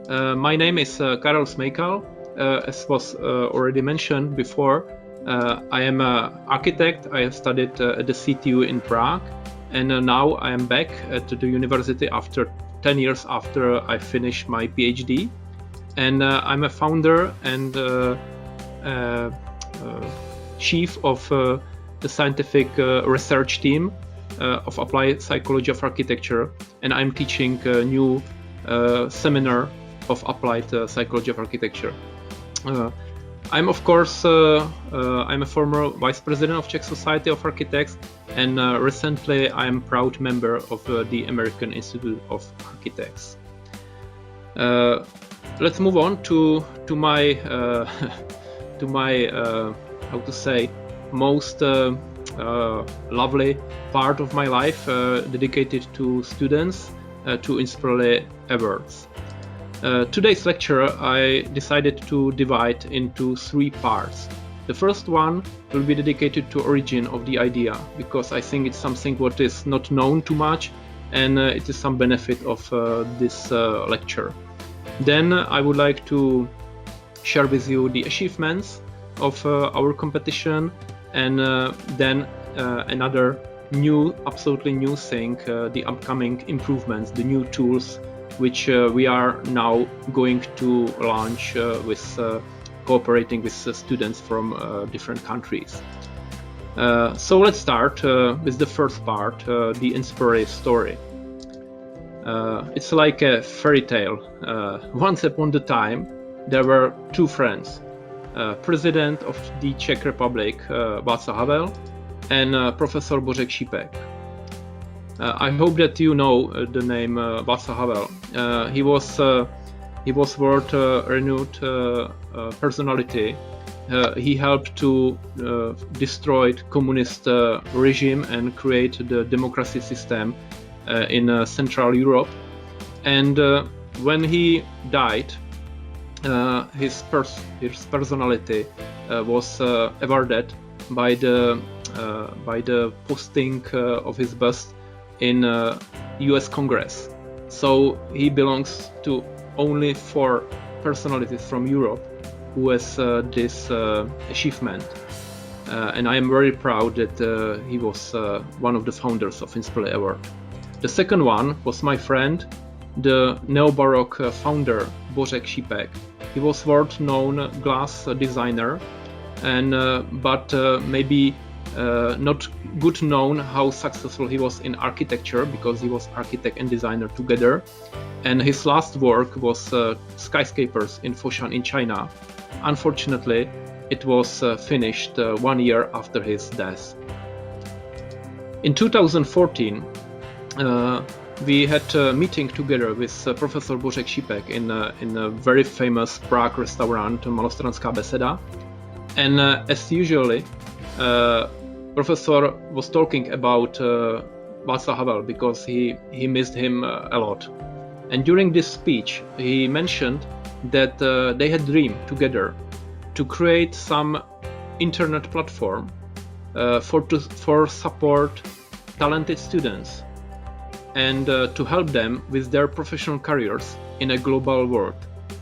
My name is Karel Smejkal. As was already mentioned before, I am an architect. I have studied at the CTU in Prague, and now I am back at the university after 10 years after I finished my PhD. And I'm a founder and chief of the scientific research team of applied psychology of architecture, and I'm teaching a new seminar of applied psychology of architecture. I'm of course I'm a former vice president of Czech Society of Architects, and recently I'm proud member of the American Institute of Architects. Let's move on to my to my how to say most lovely part of my life, dedicated to students, to Inspireli Awards. Today's lecture I decided to divide into 3 parts. The first one will be dedicated to origin of the idea, because I think it's something what is not known too much, and it is some benefit of this lecture. Then I would like to share with you the achievements of our competition, and then another absolutely new thing, the upcoming improvements, the new tools which we are now going to launch with cooperating with students from different countries. So let's start with the first part, the Inspireli story. It's like a fairy tale. Once upon a time, there were 2 friends, President of the Czech Republic Václav Havel and Professor Bořek Šípek. I hope that you know the name Václav Havel. He was world-renowned personality. He helped to destroy communist regime and create the democracy system in Central Europe. And when he died, his personality was awarded by the posting of his bust in US Congress. So he belongs to only 4 personalities from Europe who has this achievement. And I am very proud that he was one of the founders of Inspireli Award. The second one was my friend, the neo-Baroque founder Bořek Šípek. He was world-known glass designer, and but maybe not good known how successful he was in architecture, because he was architect and designer together. And his last work was skyscrapers in Foshan in China. Unfortunately, it was finished 1 year after his death. In 2014, we had a meeting together with Professor Bořek Šípek in a very famous Prague restaurant, Malostranská beseda. And as usually, Professor was talking about Václav Havel, because he missed him a lot. And during this speech, he mentioned that they had dreamed together to create some internet platform for support talented students and to help them with their professional careers in a global world.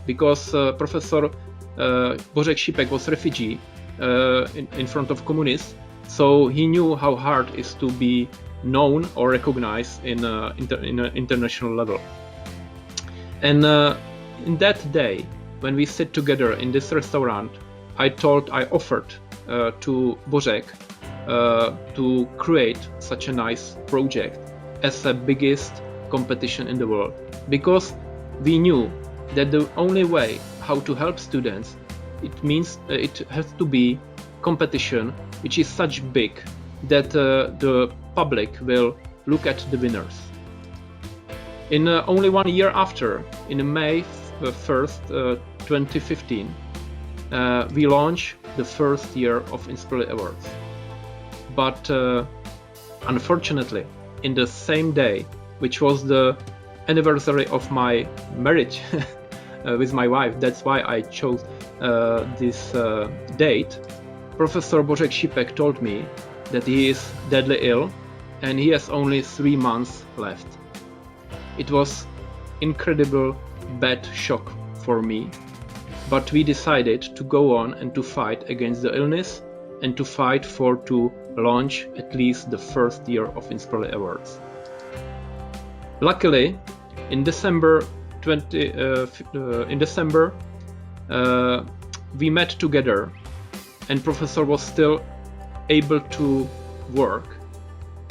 Because Professor Bořek Šípek was refugee in front of communists, so he knew how hard it is to be known or recognized in an international level. And in that day, when we sit together in this restaurant, I offered to Bořek to create such a nice project as the biggest competition in the world, because we knew that the only way how to help students, it has to be competition which is such big that the public will look at the winners. In only 1 year after, in May 1st, 2015, we launched the first year of Inspireli Awards. But unfortunately, in the same day, which was the anniversary of my marriage with my wife, that's why I chose this date, Professor Bořek Šípek told me that he is deadly ill and he has only 3 months left. It was incredible bad shock for me, but we decided to go on and to fight against the illness and to fight to launch at least the first year of Inspireli Awards. Luckily, in December, we met together, and Professor was still able to work,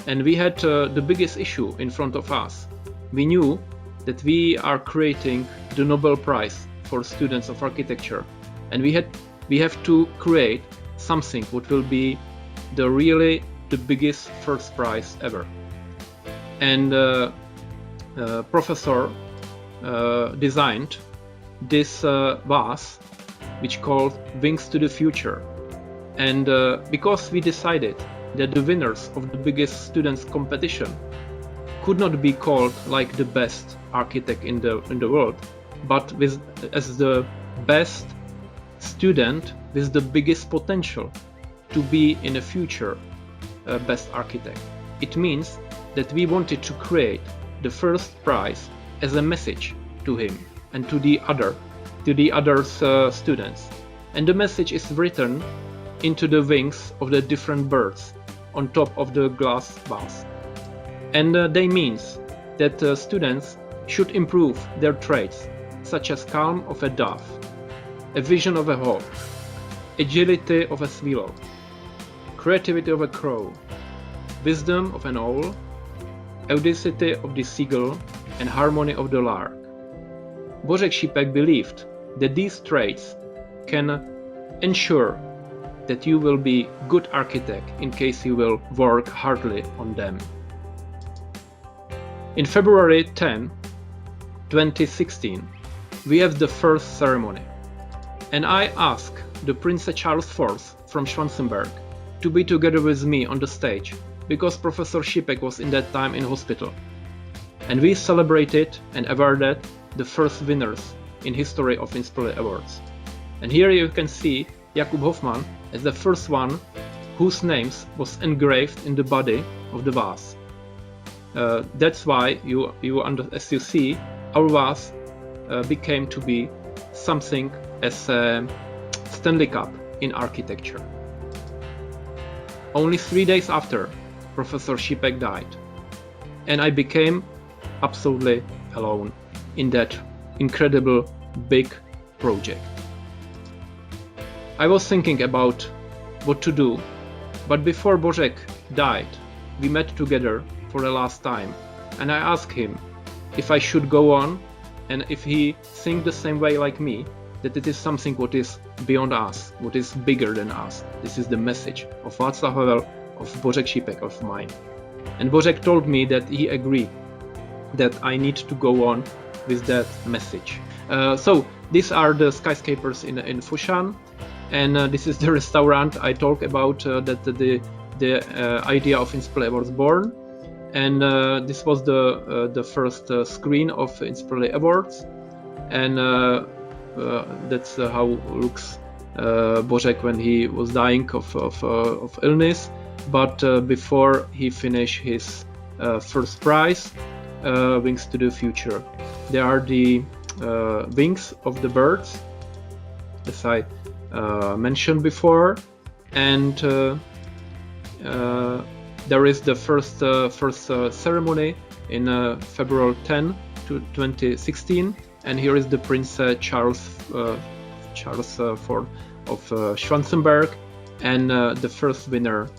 and we had the biggest issue in front of us. We knew that we are creating the Nobel Prize for students of architecture, and we have to create something what will be the biggest first prize ever. And Professor designed this vase which called Wings to the Future, and because we decided that the winners of the biggest students competition could not be called like the best architect in the world, but as the best student with the biggest potential to be in the future best architect. It means that we wanted to create the first prize as a message to him and to the other students, and the message is written into the wings of the different birds on top of the glass vase, and they means that students should improve their traits such as calm of a dove, a vision of a hawk, agility of a swallow, creativity of a crow, wisdom of an owl, audacity of the seagull, and harmony of the lark. Bořek Šípek believed that these traits can ensure that you will be good architect in case you will work hardly on them. In February 10, 2016, we have the first ceremony, and I asked the Prince Charles IV from Schwarzenberg to be together with me on the stage because Professor Šípek was in that time in hospital, and we celebrated and awarded the first winners in history of Inspireli Awards. And here you can see Jakub Hoffmann as the first one whose names was engraved in the body of the vase. That's why as you see, our vase became to be something as a Stanley Cup in architecture. Only 3 days after, Professor Šípek died, and I became absolutely alone in that incredible big project. I was thinking about what to do, but before Bořek died, we met together for the last time, and I asked him if I should go on and if he thinks the same way like me, that it is something what is beyond us, what is bigger than us. This is the message of Václav Havel, of Bořek Šípek, of mine. And Bořek told me that he agreed that I need to go on with that message. So these are the skyscrapers in Foshan, and this is the restaurant I talk about that the idea of Inspireli was born. And this was the first screen of Inspireli Awards, and that's how looks Bořek when he was dying of illness, but before he finished his first prize, Wings to the Future. There are the wings of the birds, as I mentioned before, and there is the first ceremony in February 10, 2016, and here is the Prince Charles IV of Schwarzenberg, and the first winner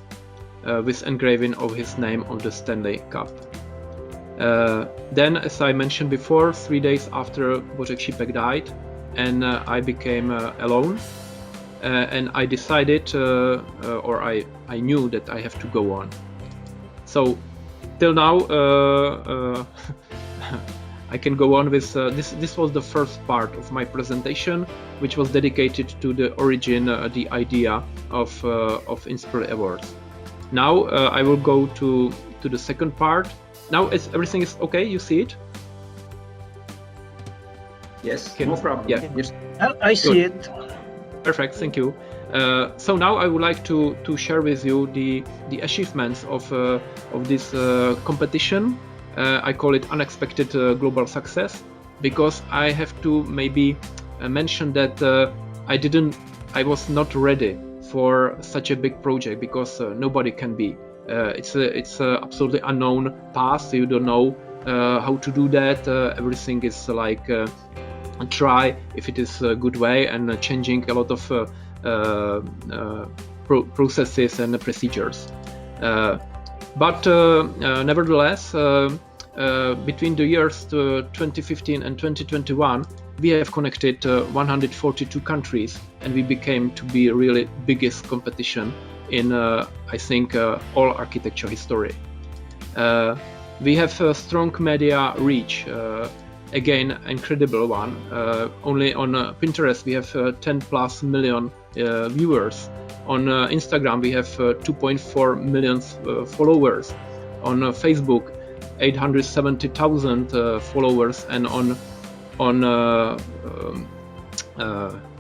with engraving of his name on the Stanley Cup. Then, as I mentioned before, 3 days after Bořek Šípek died, and I became alone, and I decided, or I knew that I have to go on. So till now, I can go on with this. This was the first part of my presentation, which was dedicated to the origin, the idea of Inspireli Awards. Now I will go to the second part. Now everything is okay. You see it? Yes, no problem. Yeah. Yes. I see it. Perfect. Thank you. So now I would like to share with you the achievements of this competition. I call it Unexpected Global Success. because I have to maybe mention that I was not ready for such a big project, because nobody can be. It's a absolutely unknown path. You don't know how to do that. Everything is like try if it is a good way, and changing a lot of processes and procedures. But nevertheless, between the years 2015 and 2021, we have connected 142 countries, and we became to be really biggest competition in I think all architecture history. We have a strong media reach, again incredible one. Only on Pinterest we have 10+ million viewers. On Instagram we have 2.4 million followers. On Facebook 870,000 followers, and on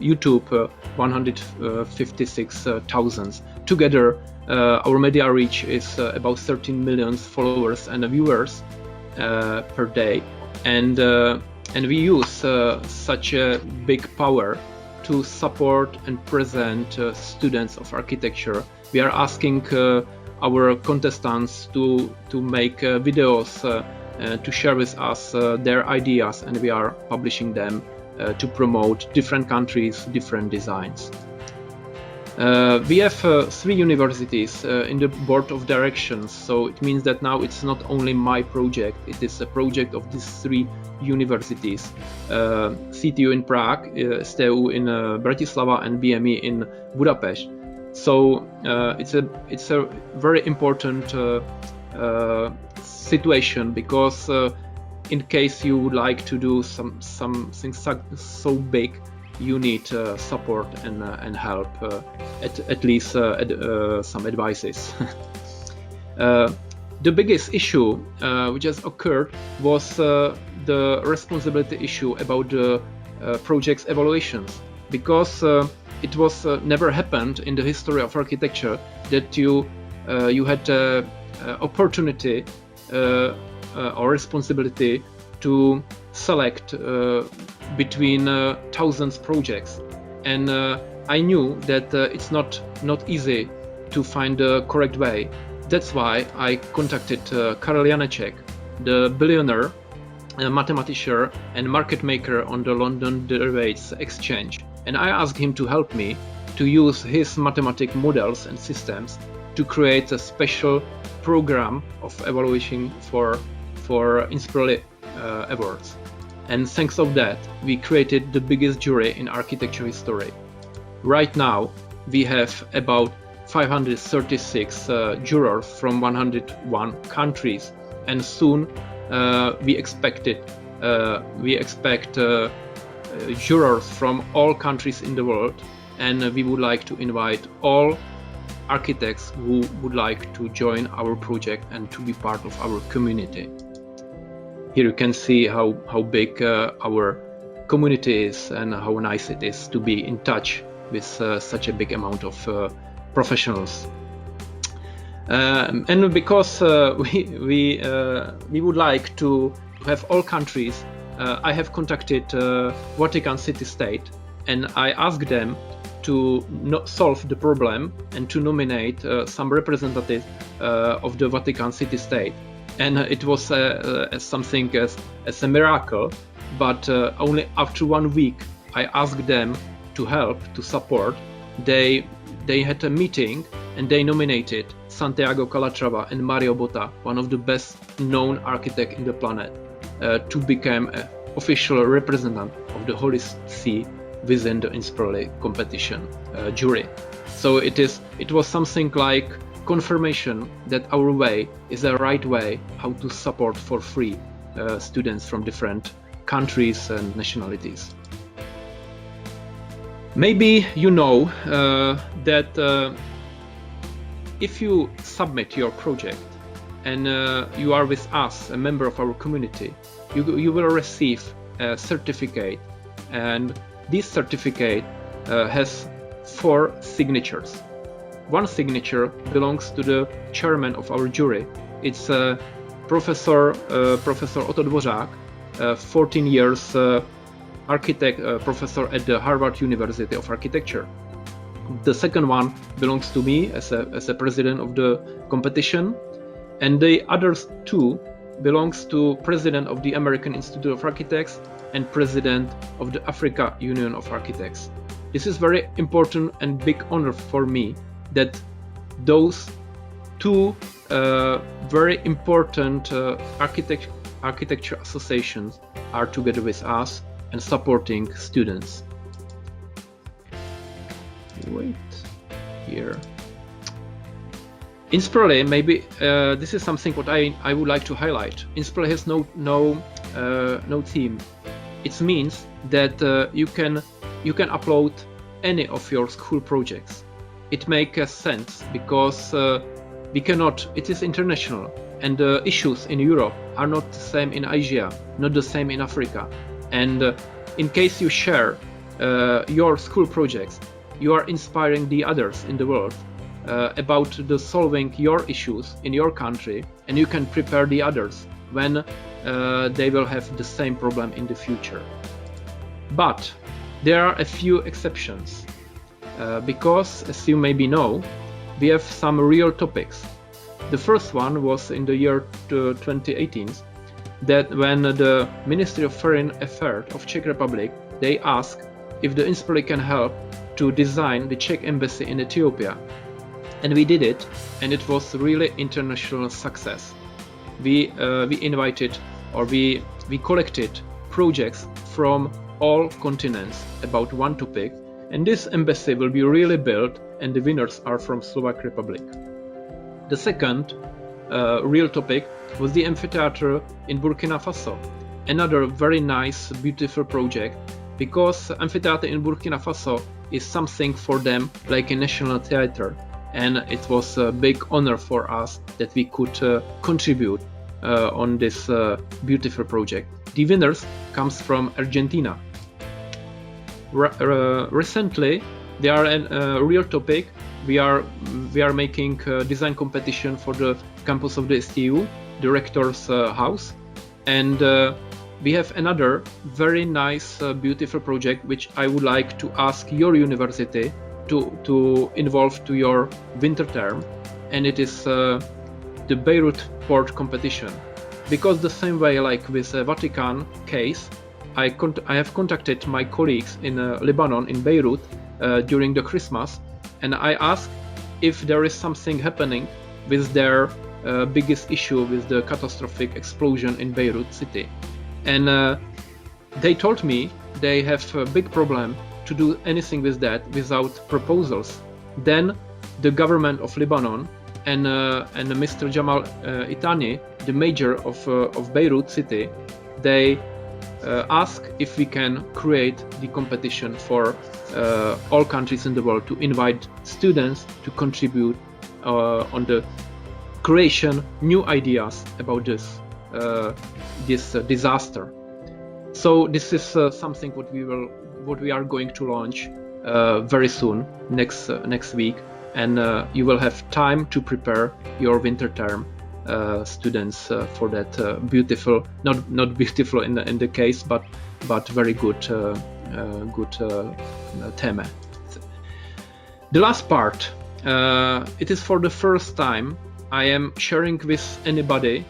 YouTube 156,000. Together our media reach is about 13 million followers and viewers per day, and we use such a big power to support and present students of architecture. We are asking our contestants to make videos to share with us their ideas, and we are publishing them to promote different countries, different designs. We have 3 universities in the board of directions, so it means that now it's not only my project, it is a project of these 3 universities: CTU in Prague, STU in Bratislava, and BME in Budapest. So it's a very important situation, because in case you would like to do something so big, you need support and help, at least some advices. The biggest issue which has occurred was the responsibility issue about the project's evaluations, because it was never happened in the history of architecture that you had opportunity or responsibility to select between thousands projects, and I knew that it's not easy to find the correct way. That's why I contacted Karel Janeček, the billionaire, mathematician and market maker on the London Derivatives Exchange, and I asked him to help me to use his mathematical models and systems to create a special program of evaluation for Inspireli awards. And thanks of that, we created the biggest jury in architecture history. Right now, we have about 536 jurors from 101 countries, and soon we expect jurors from all countries in the world, and we would like to invite all architects who would like to join our project and to be part of our community. Here you can see how big our community is, and how nice it is to be in touch with such a big amount of professionals. And because we would like to have all countries, I have contacted Vatican City State, and I asked them to solve the problem and to nominate some representative of the Vatican City State. And it was something as a miracle, but only after 1 week I asked them to help, to support. They had a meeting and they nominated Santiago Calatrava and Mario Botta, one of the best known architects in the planet, to become an official representative of the Holy See within the Inspireli competition jury. So it was something like confirmation that our way is the right way how to support for free students from different countries and nationalities. Maybe you know that if you submit your project and you are with us, a member of our community, you will receive a certificate, and this certificate has 4 signatures. One signature belongs to the chairman of our jury. It's Professor Otto Dvořák, 14 years professor at the Harvard University of Architecture. The second one belongs to me as a president of the competition, and the other two belongs to president of the American Institute of Architects and president of the Africa Union of Architects. This is very important and big honor for me that those two very important architecture associations are together with us and supporting students. Wait here. Inspireli, maybe this is something what I would like to highlight. Inspireli has no theme. It means that you can upload any of your school projects. It makes sense because we cannot. It is international, and the issues in Europe are not the same in Asia, not the same in Africa. And in case you share your school projects, you are inspiring the others in the world about the solving your issues in your country, and you can prepare the others when they will have the same problem in the future. But there are a few exceptions because, as you maybe know, we have some real topics. The first one was in the year 2018, that when the Ministry of Foreign Affairs of Czech Republic, they asked if the Inspireli can help to design the Czech embassy in Ethiopia. And we did it, and it was really international success. We invited, or we collected projects from all continents about one topic, and this embassy will be really built, and the winners are from Slovak Republic. The second real topic was the Amphitheater in Burkina Faso, another very nice, beautiful project, because Amphitheater in Burkina Faso is something for them like a national theater, and it was a big honor for us that we could contribute on this beautiful project. The winners comes from Argentina. Recently, they are a real topic. We are making a design competition for the campus of the STU, the rector's house, and we have another very nice, beautiful project which I would like to ask your university to involve to your winter term, and it is the Beirut port competition. Because the same way like with the Vatican case, I have contacted my colleagues in Lebanon, in Beirut, during the Christmas, and I asked if there is something happening with their biggest issue with the catastrophic explosion in Beirut city. And they told me they have a big problem to do anything with that without proposals. Then the government of Lebanon and Mr. Jamal Itani, the mayor of Beirut city, they ask if we can create the competition for all countries in the world to invite students to contribute on the creation new ideas about this disaster. So this is something what we are going to launch very soon, next week, and you will have time to prepare your winter term students for that beautiful, not beautiful in the case, but very good theme. The last part, it is for the first time I am sharing with anybody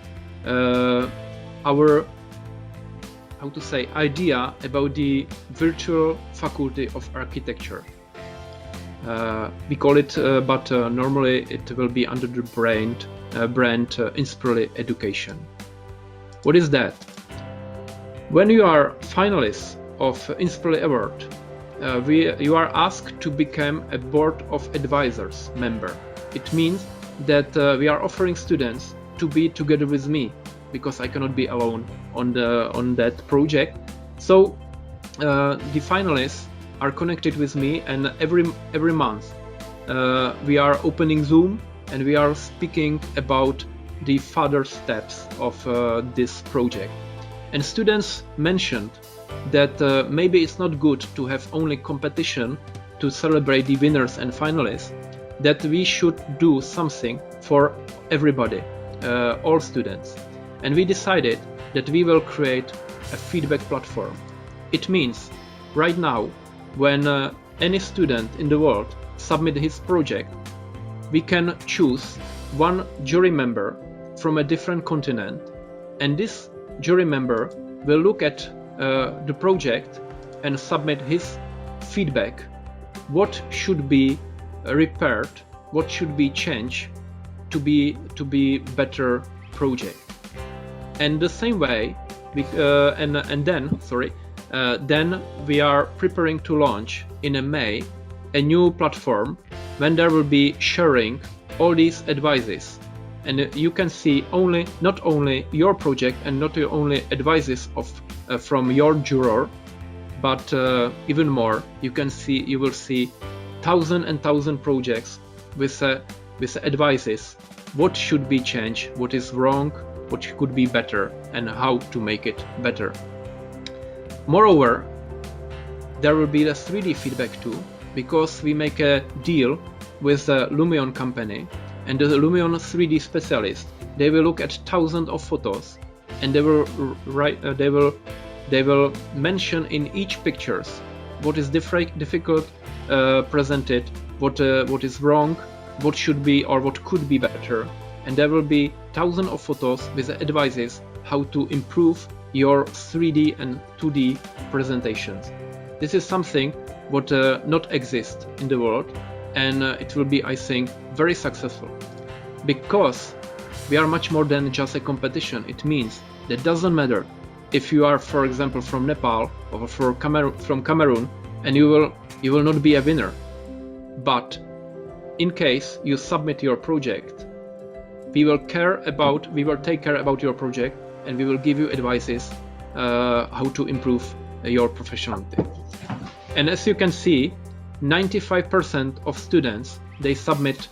our idea about the virtual faculty of architecture. We call it, but normally it will be under the brand Inspireli Education. What is that? When you are finalist of Inspireli Award, you are asked to become a board of advisors member. It means that we are offering students to be together with me, because I cannot be alone on that project. So the finalists are connected with me, and every month we are opening Zoom and we are speaking about the further steps of this project. And students mentioned that maybe it's not good to have only competition to celebrate the winners and finalists, that we should do something for everybody, all students. And we decided that we will create a feedback platform. It means right now, when any student in the world submit his project, we can choose one jury member from a different continent, and this jury member will look at the project and submit his feedback. What should be repaired? What should be changed to be better project? And the same way, then we are preparing to launch in May a new platform when there will be sharing all these advices, and you can see not only your project and not only advices from your juror, but even more. You will see thousand and thousand projects with advices. What should be changed? What is wrong? What could be better? And how to make it better. Moreover, there will be the 3D feedback too, because we make a deal with the Lumion company, and the Lumion 3D specialist. They will look at thousands of photos, and they will mention in each pictures what is difficult presented, what is wrong, what should be or what could be better, and there will be thousands of photos with advices how to improve your 3D and 2D presentations. This is something what not exists in the world, and it will be, I think, very successful, because we are much more than just a competition. It means that it doesn't matter if you are, for example, from Nepal or from Cameroon, and you will not be a winner. But in case you submit your project, we will take care about your project, and we will give you advices how to improve your professionality. And as you can see, 95% of students, they submit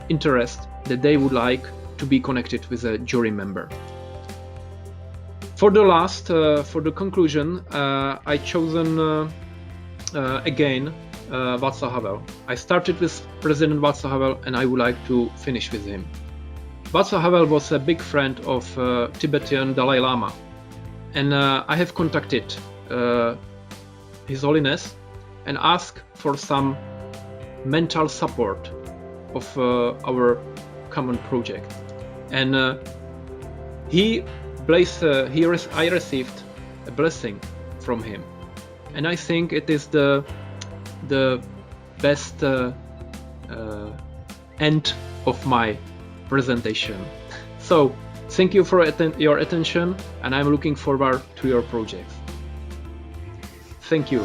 interest that they would like to be connected with a jury member. For the conclusion, I chosen again Václav Havel. I started with President Václav Havel, and I would like to finish with him. Václav Havel was a big friend of Tibetan Dalai Lama, and I have contacted His Holiness and asked for some mental support of our common project. And I received a blessing from him, and I think it is the best end of my presentation. So thank you for your attention, and I'm looking forward to your projects. Thank you.